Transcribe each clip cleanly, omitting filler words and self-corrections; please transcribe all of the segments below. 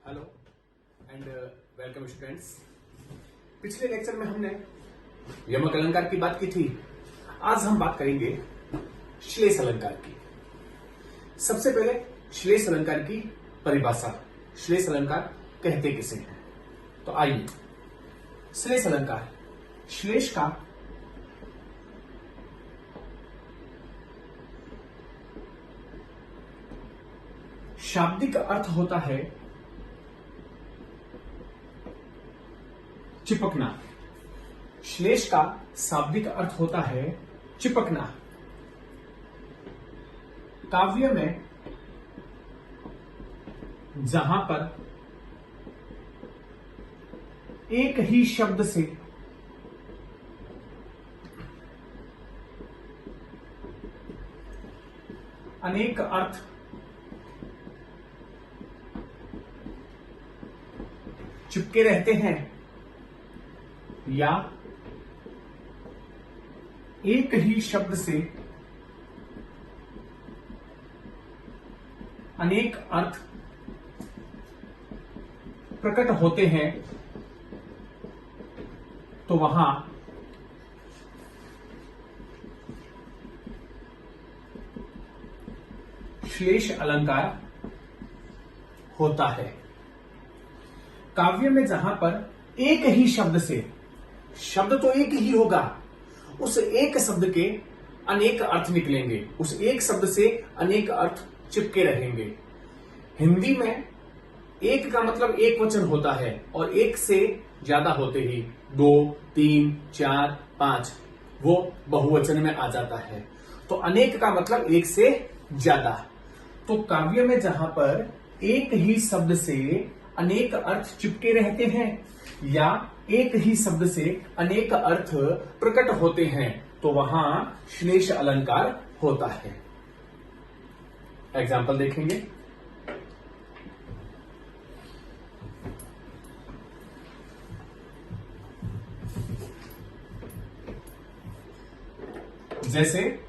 Hello and welcome students. पिछले lecture में हमने यमक अलंकार की बात की थी। आज हम बात करेंगे श्लेष अलंकार की। सबसे पहले श्लेष अलंकार की परिभाषा, श्लेष अलंकार कहते किसे हैं। तो आइए, श्लेष अलंकार, श्लेष का शाब्दिक अर्थ होता है चिपकना। श्लेष का शाब्दिक अर्थ होता है चिपकना। काव्य में जहां पर एक ही शब्द से अनेक अर्थ चिपके रहते हैं या एक ही शब्द से अनेक अर्थ प्रकट होते हैं, तो वहां श्लेष अलंकार होता है। काव्य में जहां पर एक ही शब्द से, शब्द तो एक ही होगा, उस एक शब्द के अनेक अर्थ निकलेंगे, उस एक शब्द से अनेक अर्थ चिपके रहेंगे। हिंदी में एक का मतलब एक वचन होता है और एक से ज्यादा होते ही 2, 3, 4, 5 वो बहुवचन में आ जाता है। तो अनेक का मतलब एक से ज्यादा। तो काव्य में जहां पर एक ही शब्द से अनेक अर्थ चिपके रहते हैं या एक ही शब्द से अनेक अर्थ प्रकट होते हैं, तो वहां श्लेष अलंकार होता है। एग्जाम्पल देखेंगे। जैसे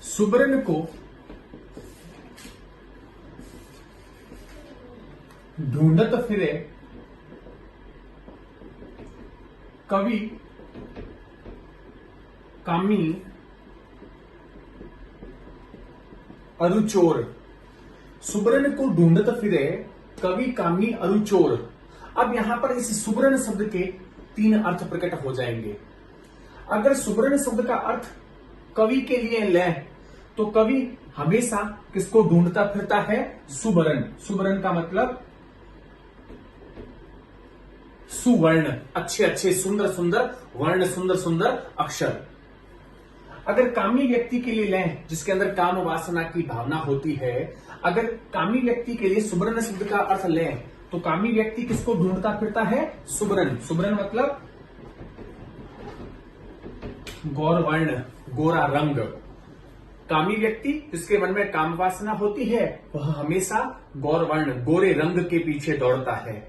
सुबरन को ढूंढत फिरे कवि कामी अरुचोर। सुबरन को ढूंढत फिरे कवि कामी अरुचोर। अब यहां पर इस सुबरन शब्द के 3 अर्थ प्रकट हो जाएंगे। अगर सुबरन शब्द का अर्थ कवि के लिए लें तो कवि हमेशा किसको ढूंढता फिरता है? सुबरन। सुबरन का मतलब सुवर्ण, अच्छे अच्छे सुंदर सुंदर वर्ण, सुंदर सुंदर अक्षर। अगर कामी व्यक्ति के लिए लें जिसके अंदर काम वासना की भावना होती है, अगर कामी व्यक्ति के लिए सुबरन शब्द का अर्थ लें तो कामी व्यक्ति किसको ढूंढता फिरता है? सुबरन। सुबरन मतलब गौरवर्ण, गोरा रंग। कामी व्यक्ति जिसके मन में काम वासना होती है वह हमेशा गौरवर्ण, गोरे रंग के पीछे दौड़ता है।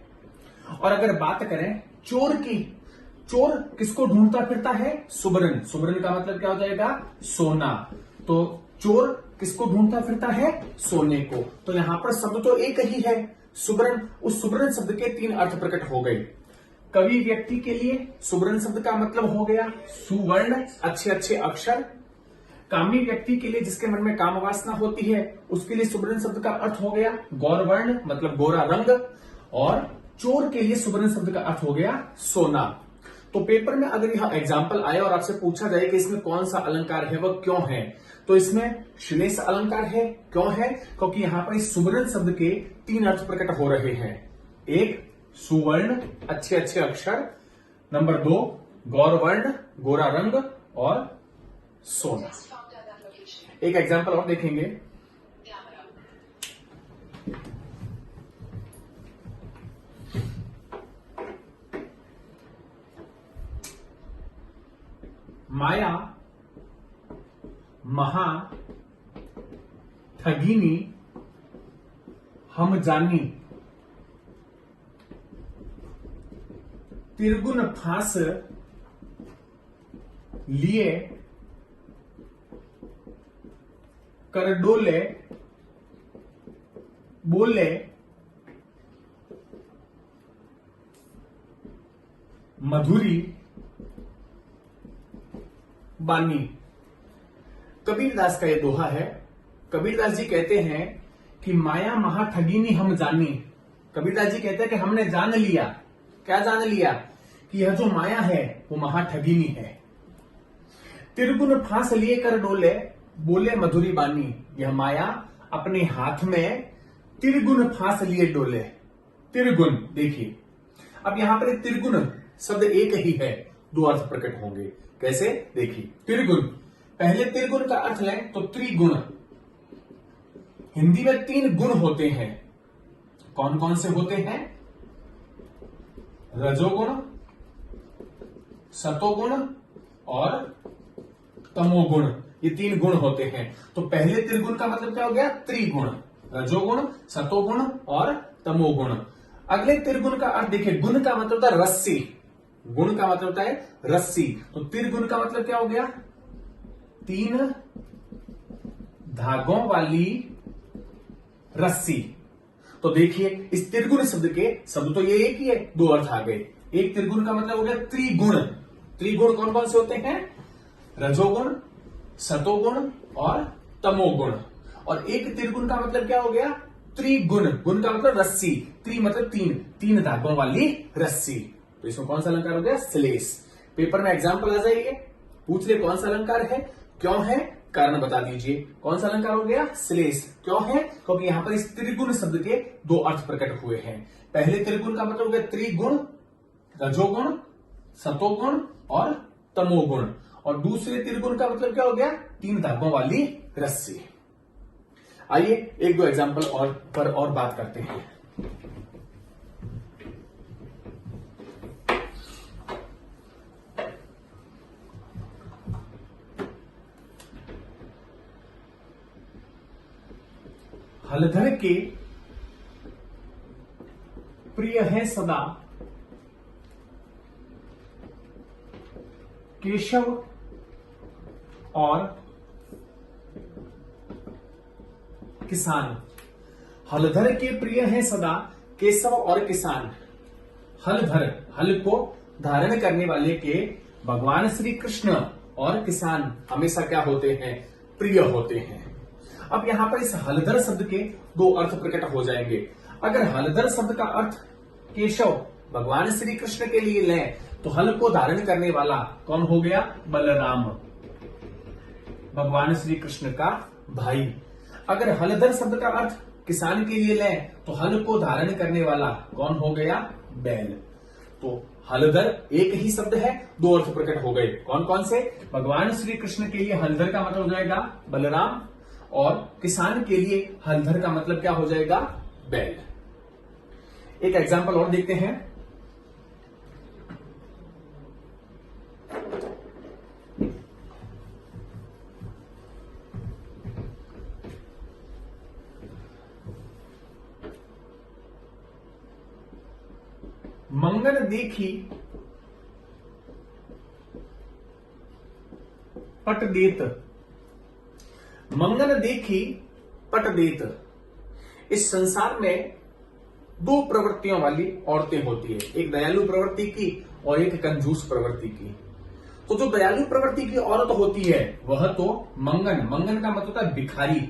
और अगर बात करें चोर की, चोर किसको ढूंढता फिरता है? सुबरन। सुबरन का मतलब क्या हो जाएगा? सोना। तो चोर किसको ढूंढता फिरता है? सोने को। तो यहां पर शब्द तो एक ही है, सुबरन। उस सुबरन शब्द के 3 अर्थ प्रकट हो गए। कवि व्यक्ति के लिए सुबरन शब्द का मतलब हो गया सुवर्ण, अच्छे अच्छे अक्षर। कामी व्यक्ति के लिए जिसके मन में काम वासना होती है उसके लिए सुबरन शब्द का अर्थ हो गया गौरवर्ण, मतलब गोरा रंग। और चोर के लिए सुबरन शब्द का अर्थ हो गया सोना। तो पेपर में अगर यह एग्जाम्पल आए और आपसे पूछा जाए कि इसमें कौन सा अलंकार है, वह क्यों है, तो इसमें श्लेष अलंकार है। क्यों है? क्योंकि यहां पर इस सुबरन शब्द के 3 अर्थ प्रकट हो रहे हैं। 1 सुवर्ण, अच्छे अच्छे अक्षर। नंबर 2 गौरवर्ण, गोरा रंग। और सोना। एक एग्जाम्पल और देखेंगे। माया महा ठगिनी हम जानी, तिरगुन फांस लिए कर डोले बोले मधुरी बानी। कबीरदास का यह दोहा है। कबीरदास जी कहते हैं कि माया महा ठगिनी हम जानी। कबीरदास जी कहते हैं कि हमने जान लिया। क्या जान लिया? कि यह जो माया है वो महा ठगिनी है। त्रिगुण फांस लिए कर डोले, बोले मधुरी बानी। यह माया अपने हाथ में त्रिगुण फांस लिए डोले। त्रिगुण देखिए, अब यहां पर त्रिगुण शब्द एक ही है, दो अर्थ प्रकट होंगे। कैसे? देखिए, त्रिगुण, पहले त्रिगुण का अर्थ लें तो त्रिगुण। हिंदी में 3 गुण होते हैं। कौन कौन से होते हैं? रजोगुण, सतोगुण और तमोगुण। ये 3 गुण होते हैं। तो पहले त्रिगुण का मतलब क्या हो गया? त्रिगुण, रजोगुण, सतोगुण और तमोगुण। अगले त्रिगुण का अर्थ देखिए, गुण का मतलब होता है रस्सी। गुण का मतलब होता है रस्सी। तो त्रिगुण का मतलब क्या हो गया? 3 धागों वाली रस्सी। तो देखिए, इस त्रिगुण शब्द के शब्द तो ये एक ही है, 2 अर्थ आ गए। एक त्रिगुण का मतलब हो गया त्रिगुण। त्रिगुण कौन कौन से होते हैं? रजोगुण, सतोगुण और तमोगुण। और एक त्रिगुण का मतलब क्या हो गया? त्रिगुण। गुण का मतलब रस्सी, त्रि मतलब 3 धागों वाली रस्सी। तो इसमें कौन सा अलंकार हो गया? श्लेष। पेपर में एग्जाम्पल आ जाइए, पूछ ले कौन सा अलंकार है, क्यों है, कारण बता दीजिए। कौन सा अलंकार हो गया? श्लेष। क्यों है? क्योंकि यहां पर इस त्रिगुण शब्द के 2 अर्थ प्रकट हुए हैं। पहले त्रिगुण का मतलब हो गया त्रिगुण, रजोगुण, सतोगुण और तमोगुण। और दूसरे त्रिगुण का मतलब क्या हो गया? 3 धागों वाली रस्सी। आइए 1-2 एग्जाम्पल और बात करते हैं। हलधर के प्रिय है सदा केशव और किसान। हलधर के प्रिय है सदा केशव और किसान। हलधर, हल को धारण करने वाले के भगवान श्री कृष्ण और किसान हमेशा क्या होते हैं? प्रिय होते हैं। अब यहां पर इस हलधर शब्द के 2 अर्थ प्रकट हो जाएंगे। अगर हलधर शब्द का अर्थ केशव भगवान श्री कृष्ण के लिए लें तो हल को धारण करने वाला कौन हो गया? बलराम, भगवान श्री कृष्ण का भाई। अगर हलधर शब्द का अर्थ किसान के लिए लें तो हल को धारण करने वाला कौन हो गया? बैल। तो हलधर एक ही शब्द है, 2 अर्थ प्रकट हो गए। कौन कौन से? भगवान श्री कृष्ण के लिए हलधर का मतलब हो जाएगा बलराम, और किसान के लिए हलधर का मतलब क्या हो जाएगा? बैल। एक एग्जाम्पल और देखते हैं। मंगन देखी पट देत। मंगन देखी पट देत। इस संसार में 2 प्रवृत्तियों वाली औरतें होती है, एक दयालु प्रवृत्ति की और एक कंजूस प्रवृत्ति की। तो जो दयालु प्रवृत्ति की औरत होती है वह तो मंगन, मंगन का मतलब होता है भिखारी।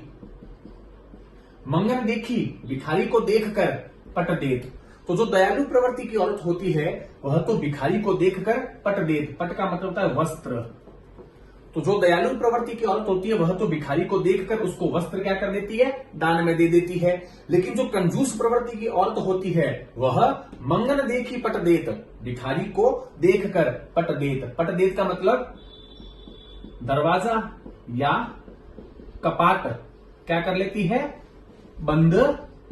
मंगन देखी, भिखारी को देखकर पट देत। तो जो दयालु प्रवृत्ति की औरत होती है वह तो भिखारी को देखकर पट देत। पट का मतलब होता है वस्त्र। तो जो दयालु प्रवृत्ति की औरत होती है वह तो भिखारी को देखकर उसको वस्त्र क्या कर देती है? दान में दे देती है। लेकिन जो कंजूस प्रवृत्ति की औरत होती है वह मंगन देखी पट देत, भिखारी को देखकर पट देत। पट देत का मतलब दरवाजा या कपाट क्या कर लेती है? बंद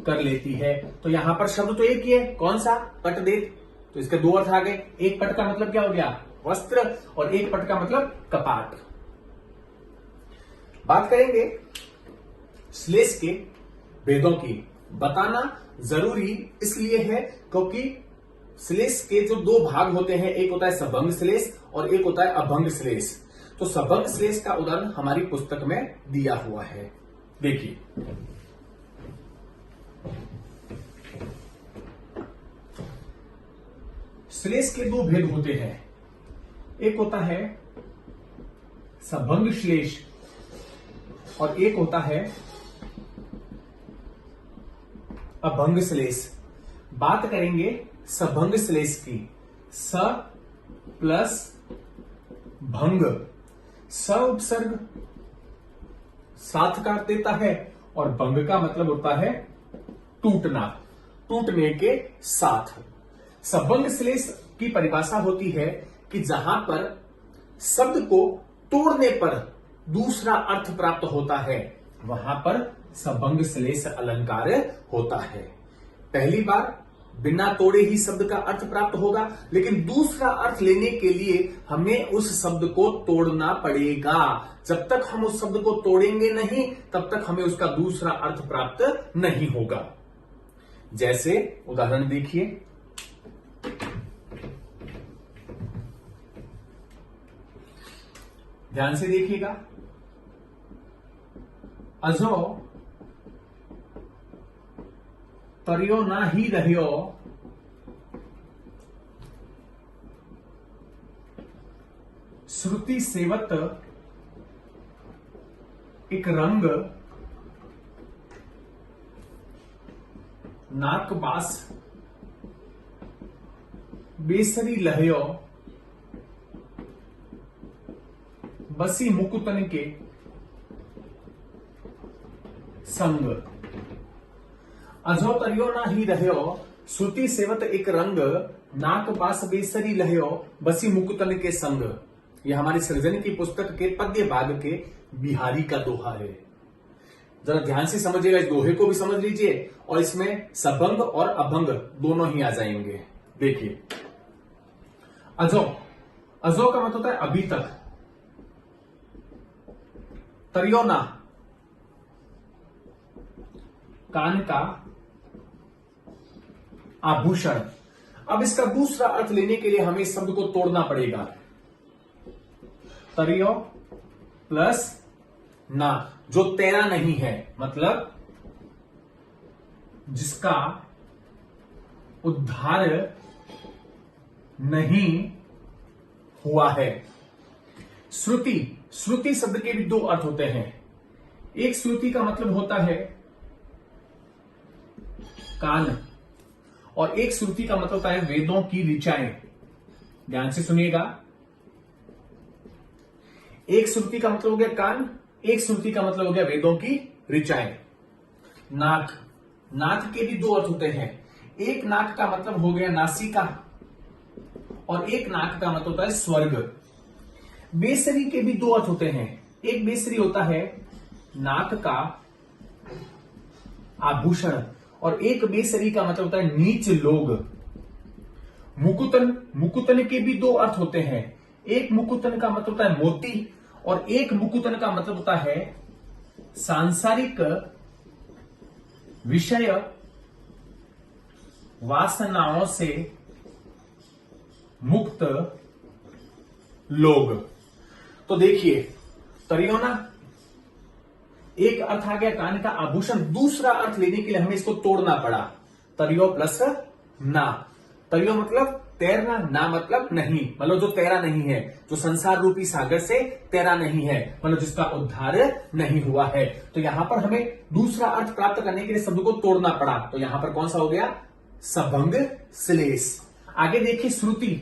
कर लेती है। तो यहां पर शब्द तो एक ही है, कौन सा? पट देत। तो इसके 2 अर्थ आ गए। एक पट का मतलब क्या हो गया? वस्त्र, और एक पट का मतलब कपाट। बात करेंगे श्लेष के भेदों की। बताना जरूरी इसलिए है क्योंकि श्लेष के जो 2 भाग होते हैं, एक होता है सभंग श्लेष और एक होता है अभंग श्लेष। तो सभंग श्लेष का उदाहरण हमारी पुस्तक में दिया हुआ है, देखिए। श्लेष के दो भेद होते हैं। एक होता है सभंग श्लेष और एक होता है अभंग श्लेष। बात करेंगे सभंग श्लेष की। स प्लस भंग, स उपसर्ग साथ काट देता है और भंग का मतलब होता है टूटना, टूटने के साथ। सभंग श्लेष की परिभाषा होती है कि जहां पर शब्द को तोड़ने पर दूसरा अर्थ प्राप्त होता है वहां पर सभंग श्लेष अलंकार होता है। पहली बार बिना तोड़े ही शब्द का अर्थ प्राप्त होगा, लेकिन दूसरा अर्थ लेने के लिए हमें उस शब्द को तोड़ना पड़ेगा। जब तक हम उस शब्द को तोड़ेंगे नहीं तब तक हमें उसका दूसरा अर्थ प्राप्त नहीं होगा। जैसे उदाहरण देखिए, ध्यान से देखिएगा। अजो तरियो ना ही रहियो श्रुति सेवत एक रंग नाक बास बेसरी लहयो बसी मुकुतन के संग। अजो तरियो ना ही रह्यो श्रुति सेवत एक रंग नाक बास बेसरी लहयो बसी मुकुतन के संग। यह हमारी सृजन की पुस्तक के पद्य भाग के बिहारी का दोहा है। जरा ध्यान से समझिएगा, इस दोहे को भी समझ लीजिए और इसमें सभंग और अभंग दोनों ही आ जाएंगे। देखिए, अजो, अजो का मतलब होता है अभी तक। तरियो ना कान का आभूषण। अब इसका दूसरा अर्थ लेने के लिए हमें इस शब्द को तोड़ना पड़ेगा। तरियो प्लस ना, जो तेरा नहीं है, मतलब जिसका उद्धार नहीं हुआ है। श्रुति, श्रुति शब्द के भी दो अर्थ होते हैं। एक श्रुति का मतलब होता है कान और एक श्रुति का मतलब होता है वेदों की ऋचाएं। ध्यान से सुनिएगा, एक श्रुति का मतलब हो गया कान, एक श्रुति का मतलब हो गया वेदों की ऋचाएं। नाक, नाक के भी दो अर्थ होते हैं। एक नाक का मतलब हो गया नासिका और एक नाक का मतलब होता है स्वर्ग। बेसरी के भी दो अर्थ होते हैं। एक बेसरी होता है नाक का आभूषण और एक बेसरी का मतलब होता है नीच लोग। मुकुतन, मुकुतन के भी दो अर्थ होते हैं। एक मुकुतन का मतलब होता है मोती और एक मुकुतन का मतलब होता है सांसारिक विषय वासनाओं से मुक्त लोग। तो देखिए, तरियो ना एक अर्थ आ गया कान का आभूषण, दूसरा अर्थ लेने के लिए हमें इसको तोड़ना पड़ा। तरियो प्लस ना। तरियो मतलब तैरना, ना मतलब नहीं, मतलब जो तैरा नहीं है, जो संसार रूपी सागर से तैरा नहीं है, मतलब जिसका उद्धार नहीं हुआ है। तो यहां पर हमें दूसरा अर्थ प्राप्त करने के लिए शब्द को तोड़ना पड़ा। तो यहां पर कौन सा हो गया? सभंग श्लेष। आगे देखिए श्रुति,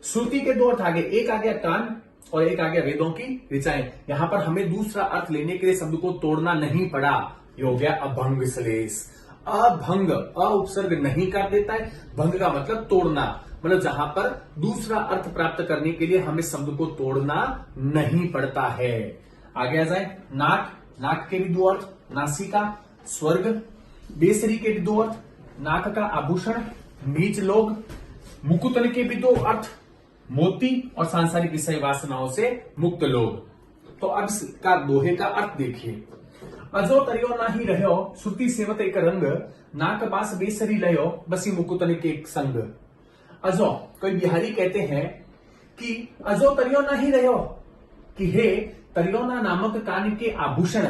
श्रुति के दो अर्थ आगे, एक आ गया कान और एक आ गया वेदों की ऋचाएं। यहां पर हमें दूसरा अर्थ लेने के लिए शब्द को तोड़ना नहीं पड़ा। ये हो गया अभंग श्लेष। अभंग, अ उपसर्ग नहीं कर देता है, भंग का मतलब तोड़ना, मतलब जहां पर दूसरा अर्थ प्राप्त करने के लिए हमें शब्द को तोड़ना नहीं पड़ता है। आगे आ जाए नाक, नाक के भी दो अर्थ, नासिका, स्वर्ग। बेसरी के भी दो अर्थ, नाक का आभूषण, नीच लोग। मुकुतन के भी दो अर्थ, मोती और सांसारिक विषय वासनाओं से मुक्त लोग। तो अब इसका दोहे का अर्थ देखिए। अजो तरियो ना ही रहो श्रुति सेवत एक रंग नाक बास बेसरी लयो बसी मुकुतन के एक संग। अजो, कोई बिहारी कहते हैं कि अजो तरियो ना ही रहो, कि हे तरियोना नामक कान के आभूषण,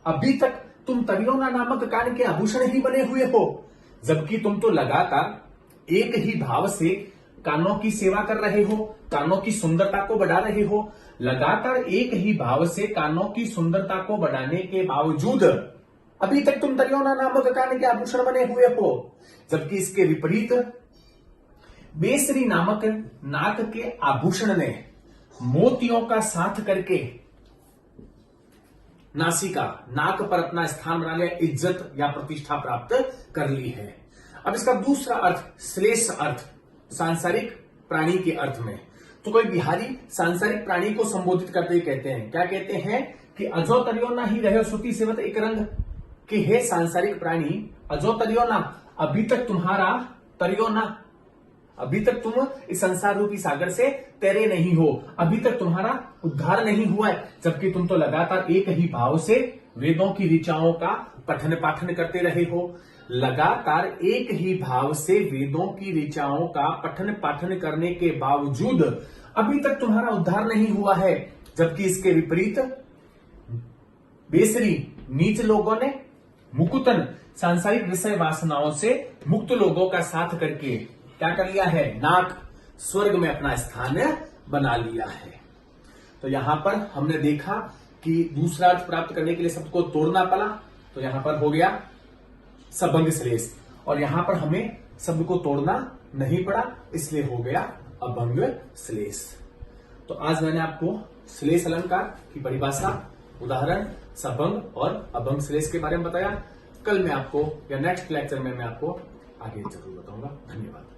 अभी तक तुम तरियोना नामक कान के आभूषण ही बने हुए हो, जबकि तुम तो लगातार एक ही भाव से कानों की सेवा कर रहे हो, कानों की सुंदरता को बढ़ा रहे हो, लगातार एक ही भाव से कानों की सुंदरता को बढ़ाने के बावजूद अभी तक तुम तरियोना नामक कान के आभूषण बने हुए हो, जबकि इसके विपरीत बेसरी नामक नाक के आभूषण ने मोतियों का साथ करके नासिका, नाक पर अपना स्थान बना लिया, इज्जत या प्रतिष्ठा प्राप्त कर ली है। अब इसका दूसरा अर्थ, श्लेष अर्थ, सांसारिक प्राणी के अर्थ में, तो कोई बिहारी सांसारिक प्राणी को संबोधित करते ही कहते हैं, क्या कहते हैं कि अजो तरियोना ही रहे श्रुति सेवत एक रंग, कि हे सांसारिक प्राणी, अजो तरियोना, अभी तक तुम्हारा तरियोना, अभी तक तुम इस संसार रूपी सागर से तैरे नहीं हो, अभी तक तुम्हारा उद्धार नहीं हुआ है, जबकि तुम तो लगातार एक ही भाव से वेदों की ऋचाओं का पठन पाठन करते रहे हो, लगातार एक ही भाव से वेदों की ऋचाओं का पठन पाठन करने के बावजूद अभी तक तुम्हारा उद्धार नहीं हुआ है, जबकि इसके विपरीत बेसरी नीच लोगों ने, मुकुतन सांसारिक विषय वासनाओं से मुक्त लोगों का साथ करके क्या कर लिया है, नाक स्वर्ग में अपना स्थान बना लिया है। तो यहां पर हमने देखा कि दूसरा अर्थ प्राप्त करने के लिए शब्द को तोड़ना पड़ा, तो यहां पर हो गया सबंग श्लेष, और यहां पर हमें शब्द को तोड़ना नहीं पड़ा, इसलिए हो गया अभंग श्लेष। तो आज मैंने आपको श्लेष अलंकार की परिभाषा, उदाहरण, सबंग और अभंग श्लेष के बारे में बताया। कल मैं आपको या नेक्स्ट लेक्चर में मैं आपको आगे जरूर बताऊंगा। धन्यवाद।